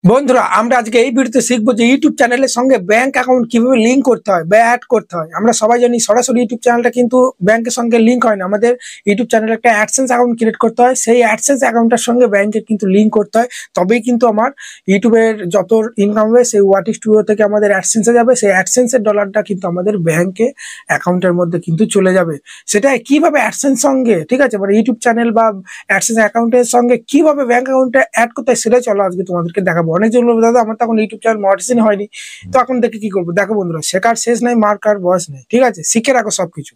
বন্ধুরা আমরা আজকে এই ভিডিওতে শিখবো যে ইউটিউব চ্যানেলের সঙ্গে ব্যাংক অ্যাকাউন্ট কিভাবে লিংক করতে হয় বা অ্যাড করতে হয়। আমরা সবাই জানি সরাসরি ইউটিউব চ্যানেলটা কিন্তু ব্যাংকের সঙ্গে লিংক হয় না। আমাদের ইউটিউব চ্যানেলে একটা অ্যাডসেন্স অ্যাকাউন্ট ক্রিয়েট করতে হয়, সেই অ্যাডসেন্স অ্যাকাউন্টের সঙ্গে ব্যাংকের কিন্তু লিংক করতে হয়, তবেই কিন্তু আমার ইউটিউবের যত ইনকাম হবে সেই ওয়াটি স্টুডিও থেকে আমাদের অ্যাডসেন্সে যাবে, সেই অ্যাডসেন্সের ডলারটা কিন্তু আমাদের ব্যাংকে অ্যাকাউন্টের মধ্যে কিন্তু চলে যাবে। সেটা কিভাবে অ্যাডসেন্স সঙ্গে, ঠিক আছে, মানে ইউটিউব চ্যানেল বা অ্যাডসেন্স অ্যাকাউন্টের সঙ্গে কিভাবে ব্যাংক অ্যাকাউন্টে অ্যাড করতে হয় সেটাই চলো আজকে তোমাদেরকে দেখাবো। অনেকজন বলবে দাদা আমার তো এখন ইউটিউব চ্যানেল মনিটাইজেশন হয়নি, তো এখন দেখে কি করবো? দেখো বন্ধুরা, শেখার শেষ নাই, মার্কার বয়স নেই, ঠিক আছে? শিখে রাখো সবকিছু,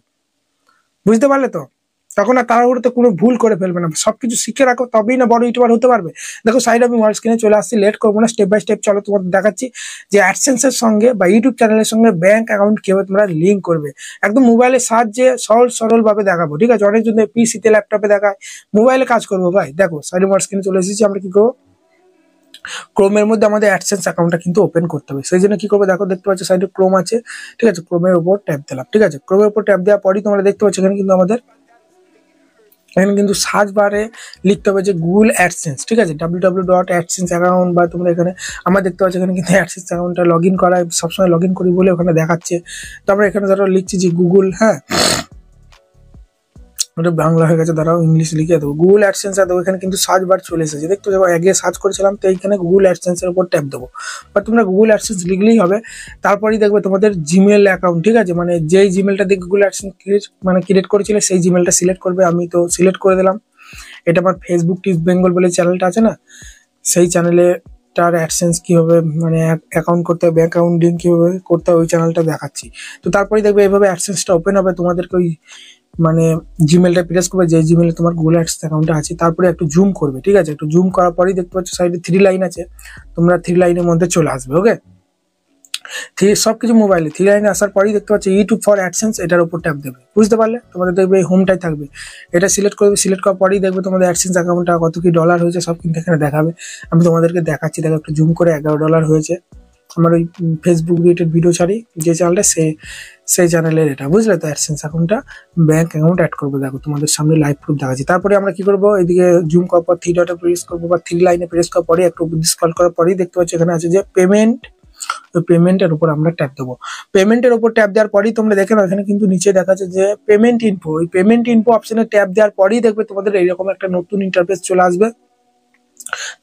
বুঝতে পারলে তো? তখন আর তাড়াহুড়োতে কোনো ভুল করে ফেলবে না, সবকিছু শিখে রাখো, তবেই না বড় ইউটিউবার হতে পারবে। দেখো সাইড আমি মোবাইল স্ক্রিনে চলে আসছি, লেট করবো না, স্টেপ বাই স্টেপ চলো তোমাদের দেখাচ্ছি যে অ্যাডসেন্সের সঙ্গে বা ইউটিউব চ্যানেলের সঙ্গে ব্যাংক অ্যাকাউন্ট কিভাবে তোমরা লিঙ্ক করবে। একদম মোবাইলের সাহায্যে সহজ সরল ভাবে দেখাবো, ঠিক আছে? অনেকজন পিসিতে ল্যাপটপে দেখায়, মোবাইলে কাজ করবো ভাই। দেখো সাইড মোবাইল স্ক্রিনে চলে এসেছি, আমরা কি করবো? ক্রোমের মধ্যে আমাদের অ্যাডসেন্স অ্যাকাউন্টটা কিন্তু ওপেন করতে হবে। সেই জন্য কি করবো? দেখো দেখতে পাচ্ছ সাইডে ক্রোম আছে, ঠিক আছে? ক্রোমের উপর ট্যাপ দিলাম, ঠিক আছে? ক্রোমের উপর ট্যাপ দেওয়ার পরই তোমরা দেখতে পাচ্ছ এখানে কিন্তু আমাদের এখানে কিন্তু সার্চ বারে লিখতে হবে যে গুগল অ্যাডসেন্স, ঠিক আছে? www.adsense অ্যাকাউন্ট, বা তোমরা এখানে আমার দেখতে পাচ্ছ এখানে কিন্তু অ্যাডসেন্স অ্যাকাউন্টটা লগ ইন করা, সবসময় লগ ইন করি বলে ওখানে দেখাচ্ছে। তো আমরা এখানে ধরো লিখছি যে গুগল, হ্যাঁ ওটা বাংলা হয়ে গেছে, দাঁড়াও ইংলিশ লিখে দেবো, গুগল অ্যাডসেন্স দেবো। এখানে কিন্তু সার্চ বার চলে এসেছে, দেখতে যাবো আগে সার্চ করেছিলাম, তো এইখানে গুগল অ্যাডসেন্স এর উপর ট্যাপ দেবো, বা তোমরা গুগল অ্যাডসেন্স লিখলেই হবে। তারপরেই দেখবে তোমাদের জিমেল অ্যাকাউন্ট, ঠিক আছে? মানে যেই জিমেলটা দিয়ে গুগল অ্যাডসেন্স ক্রিয়েট করেছিলে সেই জিমেলটা সিলেক্ট করবে। আমি তো সিলেক্ট করে দিলাম। এটা আমার ফেসবুক টিপস বেঙ্গল বলে চ্যানেলটা আছে না, সেই চ্যানেলে তার অ্যাডসেন্স কিভাবে মানে অ্যাকাউন্ট করতে হয়, ব্যাংক অ্যাকাউন্ট লিঙ্ক কিভাবে করতে হয়, ওই চ্যানেলটা দেখাচ্ছি। তো তারপরেই দেখবে এইভাবে অ্যাডসেন্সটা ওপেন হবে, তোমাদেরকে ওই মানে জিমেলটা প্রেস করবে যে জিমেলে তোমার গুগল অ্যাডস অ্যাকাউন্টটা আছে, তারপরে একটু জুম করবে, ঠিক আছে? একটু জুম করার পরেই দেখতে পাচ্ছ সাইডে 3 লাইন আছে, তোমরা 3 লাইনের মধ্যে চলে আসবে। ওকে, সবকিছু মোবাইলে 3 লাইনে আসার পরেই দেখতে পাচ্ছ ইউটিউব ফর অ্যাডসেন্স, এটার উপর ট্যাপ দেবে, বুঝতে পারলে? তোমাদের দেখবে হোমটাই থাকবে, এটা সিলেক্ট করবে। সিলেক্ট করার পরেই দেখবে তোমাদের অ্যাডসেন্স অ্যাকাউন্টটা কত কি ডলার হয়েছে সব কিন্তু এখানে দেখাবে। আমি তোমাদেরকে দেখাচ্ছি, দেখো একটু জুম করে $11 হয়েছে। আমার ওই ফেসবুক রিলেটেড ভিডিও ছাড়ি যে চ্যানেলটা, সেই চ্যানেলের এটা, বুঝলে তো? অ্যাডসেন্স অ্যাকাউন্টটা ব্যাংক অ্যাকাউন্ট অ্যাড করবো, দেখো তোমাদের সামনে লাইভ প্রুফ দেখাচ্ছি। তারপরে আমরা কি করবো? এদিকে জুম করার পর 3 ডটে প্রেস করবো, বা 3 লাইনে প্রেস করার পরে একটু স্ক্রল করার পরেই দেখতে পাচ্ছি এখানে আছে যে পেমেন্ট। ওই পেমেন্টের উপর আমরা ট্যাপ দেবো। পেমেন্টের উপর ট্যাপ দেওয়ার পরেই তোমরা দেখে নাও এখানে কিন্তু নিচে দেখাচ্ছে যে পেমেন্ট ইনফো। ওই পেমেন্ট ইনফো অপশনে ট্যাপ দেওয়ার পরেই দেখবে তোমাদের এইরকম একটা নতুন ইন্টারফেস চলে আসবে।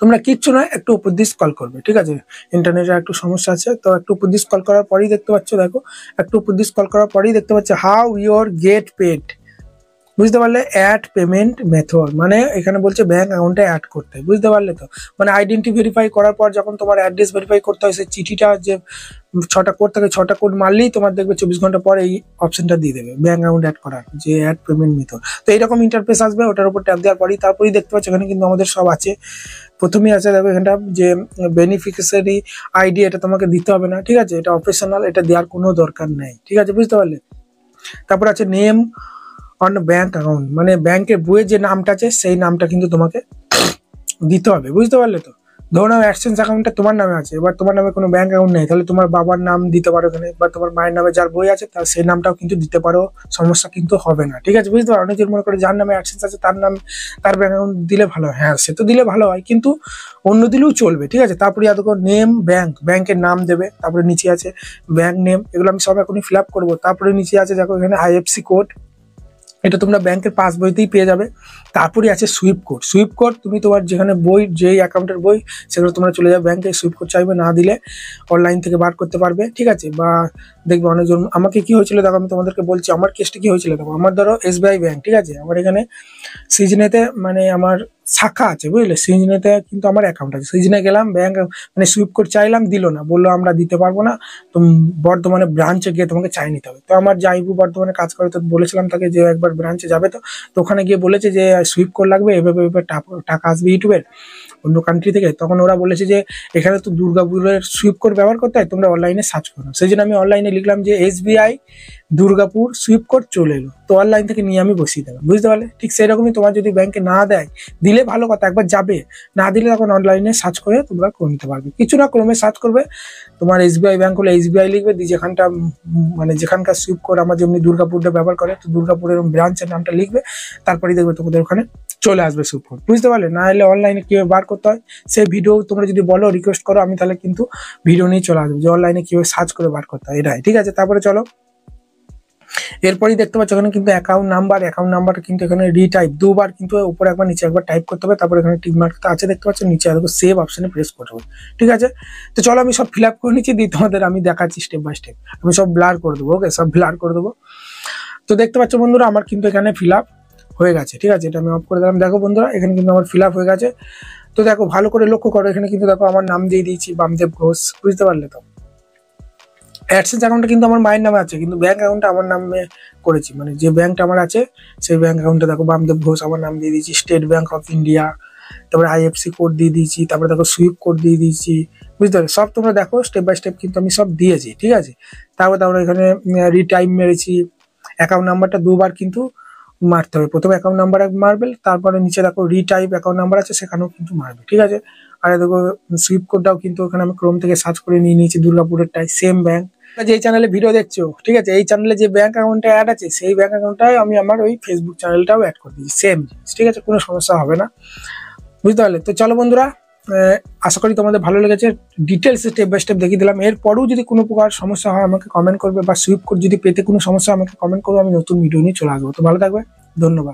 তোমরা কিচ্ছু না, একটু উপর দিয়ে স্ক্রল করবে, ঠিক আছে? ইন্টারনেটের একটু সমস্যা আছে, তো একটু উপর দিয়ে স্ক্রল করার পরেই দেখতে পাচ্ছ, দেখো একটু উপর দিয়ে স্ক্রল করার পরেই দেখতে পাচ্ছ হাউ ইউর গেট পেড, বুঝতে পারলে? অ্যাড পেমেন্ট মেথড, মানে এখানে বলছে ব্যাংক অ্যাকাউন্টে অ্যাড করতে, বুঝতে পারলে তো? মানে আইডেন্টি ভেরিফাই করার পর যখন তোমার অ্যাড্রেস ভেরিফাই করতে হয়, সেই চিঠিটা যে 6টা কোড থাকে, 6টা কোড মারলেই তোমার দেখবে 24 ঘন্টা পর এই অপশনটা দিয়ে দেবে ব্যাংক অ্যাকাউন্ট অ্যাড করার, যে অ্যাড পেমেন্ট মেথড। তো এইরকম ইন্টারফেস আসবে, ওটার উপর ট্যাপ দেওয়ার পরেই তারপরেই দেখতে পাচ্ছ এখানে কিন্তু আমাদের সব আছে। প্রথমেই আছে দেখো এখানটা যে বেনিফিশিয়ারি আইডি, এটা তোমাকে দিতে হবে না, ঠিক আছে? এটা অপশনাল, এটা দেওয়ার কোনো দরকার নেই, ঠিক আছে? বুঝতে পারলে? তারপর আছে নেম অন ব্যাংক অ্যাকাউন্ট, মানে ব্যাংকের বইয়ের যে নামটা আছে সেই নামটা কিন্তু তোমাকে দিতে হবে, বুঝতে পারলে তো? ধরো নাও অ্যাডসেন্স অ্যাকাউন্টটা তোমার নামে আছে, এবার তোমার নামে কোনো ব্যাংক অ্যাকাউন্ট নেই, তাহলে তোমার বাবার নাম দিতে পারো এখানে, বা তোমার মায়ের নামে যার বই আছে তার সেই নামটাও কিন্তু দিতে পারো, সমস্যা কিন্তু হবে না, ঠিক আছে? বুঝতে পারো? অনেকের মনে করে যার নামে অ্যাডসেন্স আছে তার নাম, তার ব্যাংক অ্যাকাউন্ট দিলে ভালো হয়। হ্যাঁ, সে তো দিলে ভালো হয়, কিন্তু অন্য দিলেও চলবে, ঠিক আছে? তারপরে দেখো নেম ব্যাংক, ব্যাংকের নাম দেবে, তারপরে নিচে আছে ব্যাংক নেম, এগুলো আমি সব এখনই ফিল আপ করবো। তারপরে নিচে আছে দেখো এখানে আইএফসি কোড, এটা তোমরা ব্যাংকের পাস বইতেই পেয়ে যাবে। তারপরে আছে সুইপ কোড। সুইপ কোড তুমি তোমার যেখানে বই, যেই অ্যাকাউন্টের বই, সেগুলো তোমরা চলে যাবে ব্যাংকে, সুইপ কোড চাইবে, না দিলে অনলাইন থেকে বার করতে পারবে, ঠিক আছে? বা দেখবে অনেকজন, আমাকে কি হয়েছিল দেখো, আমি তোমাদেরকে বলছি আমার কেসটা কি হয়েছিল। দেখো আমার ধরো এসবিআই ব্যাংক, ঠিক আছে? আমার এখানে সিজনেতে মানে আমার শাখা আছে, বুঝলে? সিজনেতে কিন্তু আমার অ্যাকাউন্ট আছে, সিজনে গেলাম ব্যাংক মানে সুইপ কোড চাইলাম, দিল না, বললো আমরা দিতে পারবো না, তো বর্ধমানে ব্রাঞ্চে গিয়ে তোমাকে চাই নিতে হবে। তো আমার জাইবু বর্ধমানে কাজ করে, তো বলেছিলাম তাকে যে একবার ব্রাঞ্চে যাবে, তো ওখানে গিয়ে বলেছে যে সুইপ কোড লাগবে, এভাবে এভাবে টাকা আসবে ইউটিউবের অন্য কান্ট্রি থেকে। তখন ওরা বলেছে যে এখানে তো দুর্গাপুরের সুইপ কোড ব্যবহার করতে হয়, তোমরা অনলাইনে সার্চ করো। সেই জন্য আমি অনলাইনে লিখলাম যে এসবিআই দুর্গাপুর সুইপ কোড, চলে এলো, তো অনলাইন থেকে নিয়ে আমি বসিয়ে দেবো, বুঝতে পারলে? ঠিক সেরকমই তোমার যদি ব্যাংকে না দেয়, দিলে ভালো কথা, একবার যাবে, না দিলে তখন অনলাইনে সার্চ করে তোমরা করে নিতে পারবে। কিছু না, ক্রমে সার্চ করবে, তোমার এসবিআই ব্যাংক হলে এসবিআই লিখবে, দিয়ে যেখানটা মানে যেখানকার সুইপ কোড আমার যেমনি দুর্গাপুরটা ব্যবহার করে, তো দুর্গাপুরের ব্রাঞ্চের নামটা লিখবে, তারপরেই দেখবে তোমাদের ওখানে চলে আসবে সুইপ কোড, বুঝতে পারলে? না হলে অনলাইনে কিভাবে বার করতে হয় সেই ভিডিও তোমরা যদি বলো, রিকোয়েস্ট করো, আমি তাহলে কিন্তু ভিডিও নিয়ে চলে আসবো যে অনলাইনে কিভাবে সার্চ করে বার করতে হয়, এটাই। ঠিক আছে, তারপরে চলো এরপরই দেখতে পাচ্ছ এখানে কিন্তু অ্যাকাউন্ট নাম্বার কিন্তু এখানে রিটাইপ দুবার কিন্তু উপরে একবার নিচে একবার টাইপ করতে হবে, তারপরে এখানে টিক মার্ক আছে দেখতে পাচ্ছ, নিচে দেখো সেভ অপশনে প্রেস করতে হবে। ঠিক আছে, তো চলো আমি সব ফিল আপ করে নিচ্ছি, দিয়ে তোমাদের আমি দেখাচ্ছি স্টেপ বাই স্টেপ। আমি সব ব্লার করে দেবো, ওকে, সব ব্লার করে দেবো। তো দেখতে পাচ্ছ বন্ধুরা আমার কিন্তু এখানে ফিল আপ হয়ে গেছে। ঠিক আছে, এটা আমি অফ করে দিলাম। দেখো বন্ধুরা এখানে কিন্তু আমার ফিল আপ হয়ে গেছে। তো দেখো ভালো করে লক্ষ্য করো, এখানে কিন্তু দেখো আমার নাম দিয়ে দিয়েছি বামদেব ঘোষ, বুঝতে পারলে? তো অ্যাডসেন্স অ্যাকাউন্টটা কিন্তু আমার মায়ের নামে আছে, কিন্তু ব্যাংক অ্যাকাউন্টটা আমার নামে করেছি, মানে যে ব্যাংকটা আমার আছে সেই ব্যাংক অ্যাকাউন্টে দেখো বামদেব ঘোষ আমার নাম দিয়ে দিয়েছি, স্টেট ব্যাংক অফ ইন্ডিয়া, তারপরে আইএফসি কোড দিয়ে দিয়েছি, তারপরে দেখো সুইপ কোড দিয়ে দিয়েছি, বুঝতে পারলে? সব তোমরা দেখো স্টেপ বাই স্টেপ কিন্তু আমি সব দিয়েছি। ঠিক আছে, তারপরে এখানে রিটাইম মেরেছি। অ্যাকাউন্ট নাম্বারটা দুবার কিন্তু মারতে হবে, প্রথমে অ্যাকাউন্ট নাম্বার মারবে, তারপরে নিচে দেখো রিটাইপ অ্যাকাউন্ট নাম্বার আছে সেখানেও কিন্তু মারবে। ঠিক আছে, আর দেখো সুইপ কোডটাও কিন্তু ওখানে আমি ক্রোম থেকে সার্চ করে নিয়ে নিয়েছি, দুর্গাপুরেরটাই সেম ব্যাংক। যে চ্যানেলে ভিডিও দেখছো, ঠিক আছে, এই চ্যানেলে যে ব্যাংক অ্যাকাউন্টটা অ্যাড আছে সেই ব্যাংক অ্যাকাউন্টটাই আমি আমার ওই ফেসবুক চ্যানেলটাও অ্যাড করে দিয়েছি, সেম জিনিস। ঠিক আছে, কোনো সমস্যা হবে না, বুঝতে পারলে? তো চলো বন্ধুরা, আশা করি তোমাদের ভালো লেগেছে, ডিটেলস স্টেপ বাই স্টেপ দেখিয়ে দিলাম। এরপরেও যদি কোনো প্রকার সমস্যা হয় আমাকে কমেন্ট করবে, বা সুইপ কোড যদি পেতে কোনো সমস্যা আমাকে কমেন্ট করবে, আমি নতুন ভিডিও নিয়ে চলে আসবো। তো ভালো থাকবে, ধন্যবাদ।